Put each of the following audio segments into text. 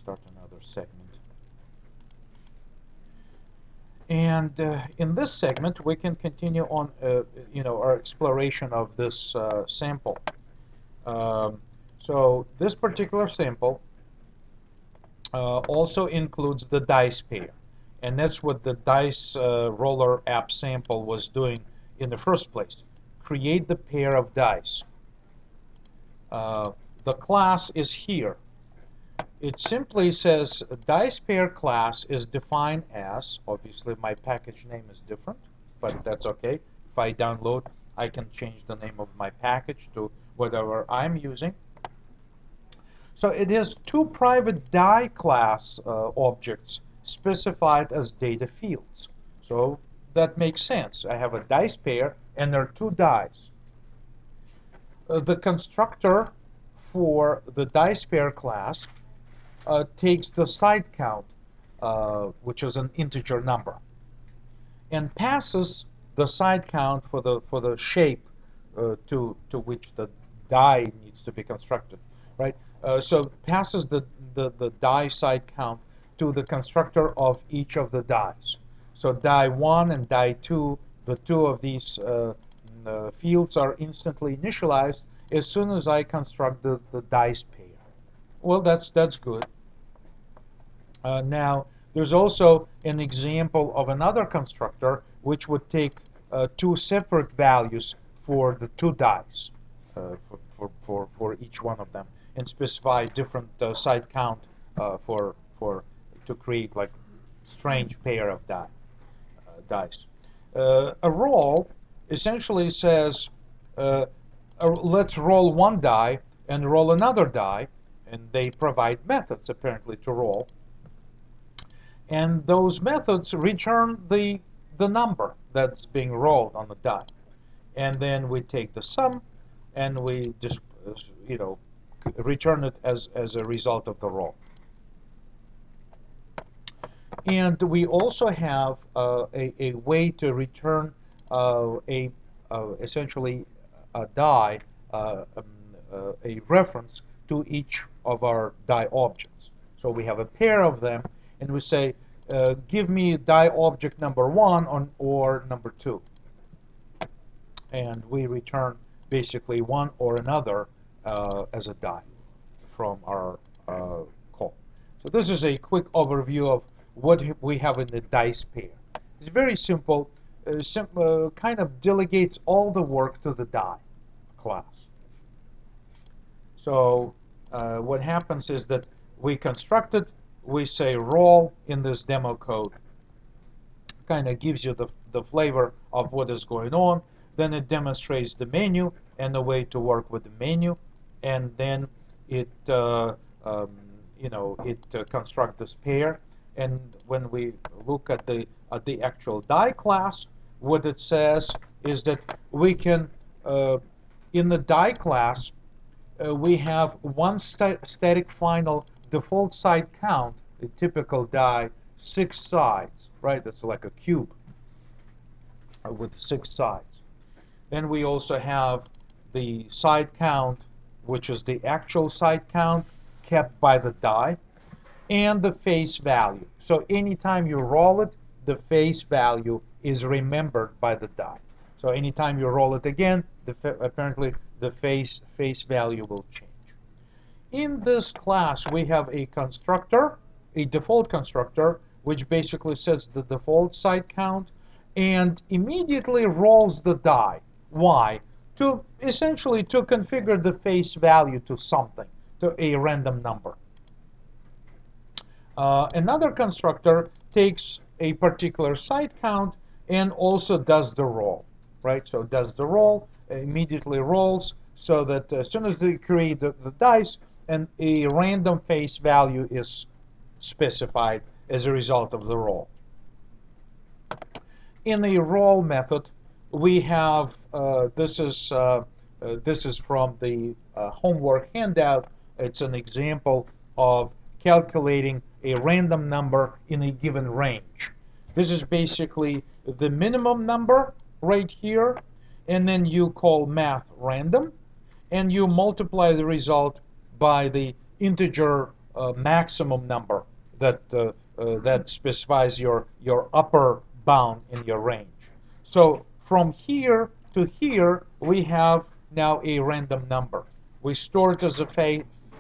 start another segment. And in this segment, we can continue on, our exploration of this sample. So this particular sample also includes the dice pair, and that's what the dice roller app sample was doing in the first place. Create the pair of dice. The class is here. It simply says dice pair class is defined as, obviously my package name is different, but that's okay. If I download, I can change the name of my package to whatever I'm using. So it has two private die class objects specified as data fields. So that makes sense. I have a dice pair and there are two dice. The constructor for the dice pair class takes the side count, which is an integer number, and passes the side count for the shape to which the die needs to be constructed, right? So passes the die side count to the constructor of each of the dies. So die 1 and die 2, the two of these fields are instantly initialized as soon as I construct the dice pair. Well, that's good. Now, there's also an example of another constructor which would take two separate values for the two dice for each one of them, and specify different side count to create like strange pair of dice. A roll essentially says let's roll one die and roll another die, and they provide methods apparently to roll. And those methods return the number that's being rolled on the die. And then we take the sum and we just, return it as a result of the roll. And we also have a way to return essentially a die, a reference to each of our die objects. So we have a pair of them, and we say, give me die object number 1 or number 2. And we return basically one or another as a die from our call. So this is a quick overview of what we have in the dice pair. It's very simple, kind of delegates all the work to the die class. So what happens is that we construct it, we say roll in this demo code, kind of gives you the flavor of what is going on. Then it demonstrates the menu and the way to work with the menu, and then it constructs this pair. And when we look at the actual die class, what it says is that we can in the die class we have one static final default side count, a typical die, 6 sides, right? That's like a cube with 6 sides. Then we also have the side count, which is the actual side count kept by the die, and the face value. So anytime you roll it, the face value is remembered by the die. So anytime you roll it again, apparently the face value will change. In this class, we have a constructor, a default constructor, which basically sets the default side count and immediately rolls the die. Why? Essentially to configure the face value to something, to a random number. Another constructor takes a particular side count and also does the roll, right? So does the roll, immediately rolls, so that as soon as they create the dice, and a random face value is specified as a result of the roll. In the roll method, we have this is from the homework handout. It's an example of calculating a random number in a given range. This is basically the minimum number right here, and then you call math random, and you multiply the result by the integer maximum number that specifies your upper bound in your range. So from here to here, we have now a random number. We store it as a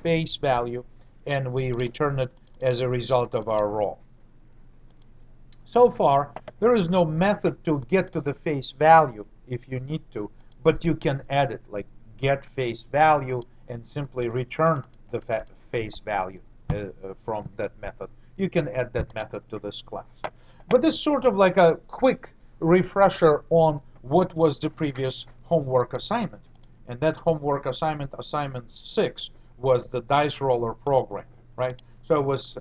face value, and we return it as a result of our roll. So far, there is no method to get to the face value if you need to, but you can add it, like get face value and simply return the face value from that method. You can add that method to this class. But this is sort of like a quick refresher on what was the previous homework assignment. And that homework assignment, assignment 6, was the dice roller program, right? So it was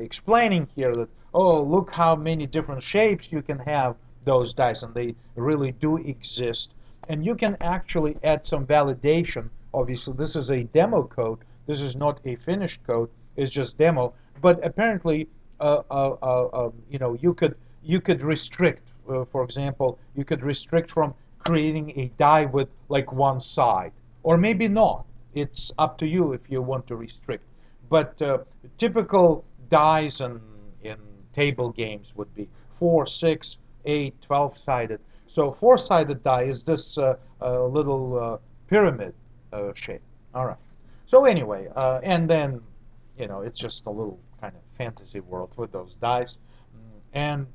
explaining here that, oh, look how many different shapes you can have those dice, and they really do exist. And you can actually add some validation. Obviously, this is a demo code. This is not a finished code. It's just demo. But apparently, you could restrict. For example, you could restrict from creating a die with like one side, or maybe not. It's up to you if you want to restrict. But typical dies in table games would be 4, 6, 8, 12-sided. So 4-sided die is this little pyramid shape. All right. So anyway, and then, it's just a little kind of fantasy world with those dice. And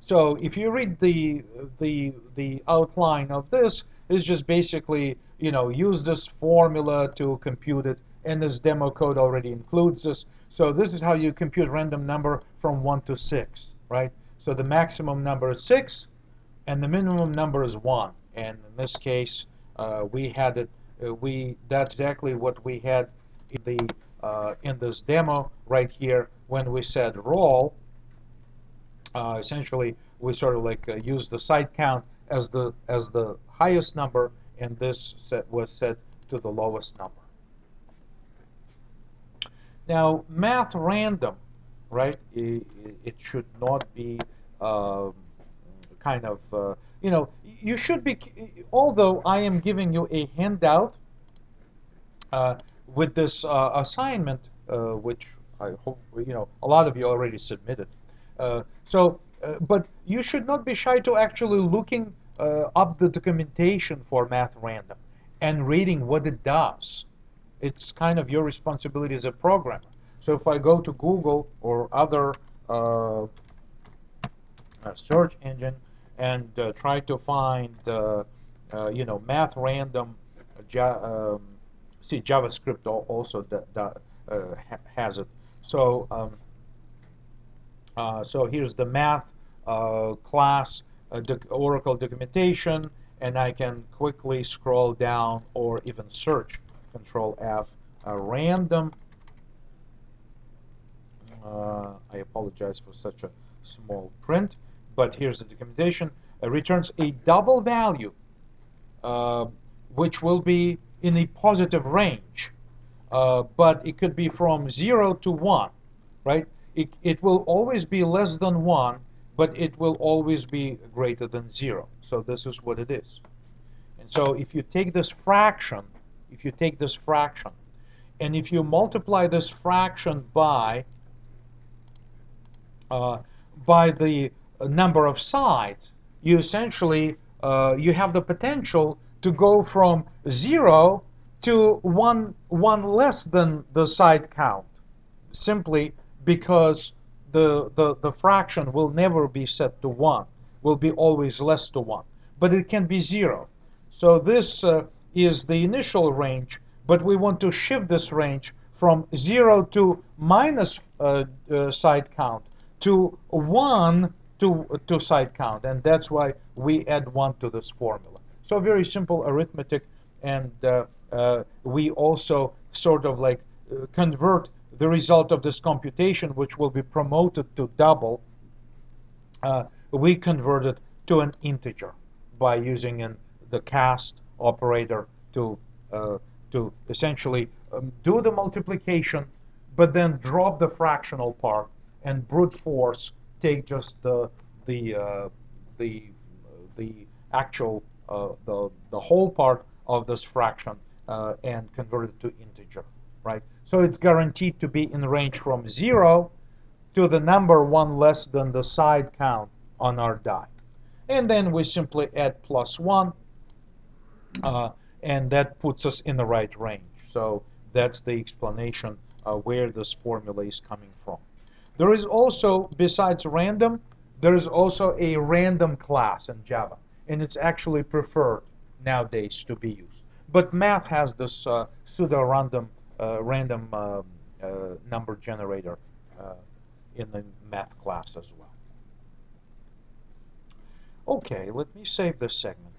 so if you read the outline of this, it's just basically, use this formula to compute it, and this demo code already includes this. So this is how you compute random number from 1 to 6, right? So the maximum number is 6, and the minimum number is 1. And in this case, we had it. That's exactly what we had in this demo right here when we said roll. Essentially, we sort of like use the side count as the highest number, and this was set to the lowest number. Now, math random, right? It should not be kind of, you should be, although I am giving you a handout with this assignment, which I hope, a lot of you already submitted. But you should not be shy to actually looking up the documentation for math random and reading what it does. It's kind of your responsibility as a programmer. So if I go to Google or other search engine and try to find, math random, see, JavaScript also has it. So so here's the math class Oracle documentation, and I can quickly scroll down or even search, Control F, random. I apologize for such a small print, but here's the documentation. It returns a double value, which will be in a positive range, but it could be from 0 to 1, right? It will always be less than 1, but it will always be greater than 0. So this is what it is. And so if you take this fraction, and if you multiply this fraction by the number of sides, you essentially you have the potential to go from 0 to one less than the side count, simply because the fraction will never be set to 1, will be always less to 1, but it can be 0. So this is the initial range, but we want to shift this range from 0 to minus side count to 1 to side count, and that's why we add 1 to this formula. So very simple arithmetic, and we also sort of like convert the result of this computation, which will be promoted to double, we convert it to an integer by using the cast operator to essentially do the multiplication, but then drop the fractional part and brute force take just the actual the whole part of this fraction and convert it to integer. right? So it's guaranteed to be in the range from 0 to the number 1 less than the side count on our die. And then we simply add +1, and that puts us in the right range. So that's the explanation where this formula is coming from. There is also, besides random, there is also a random class in Java, and it's actually preferred nowadays to be used. But math has this pseudo-random random number generator in the math class as well. Okay, let me save this segment.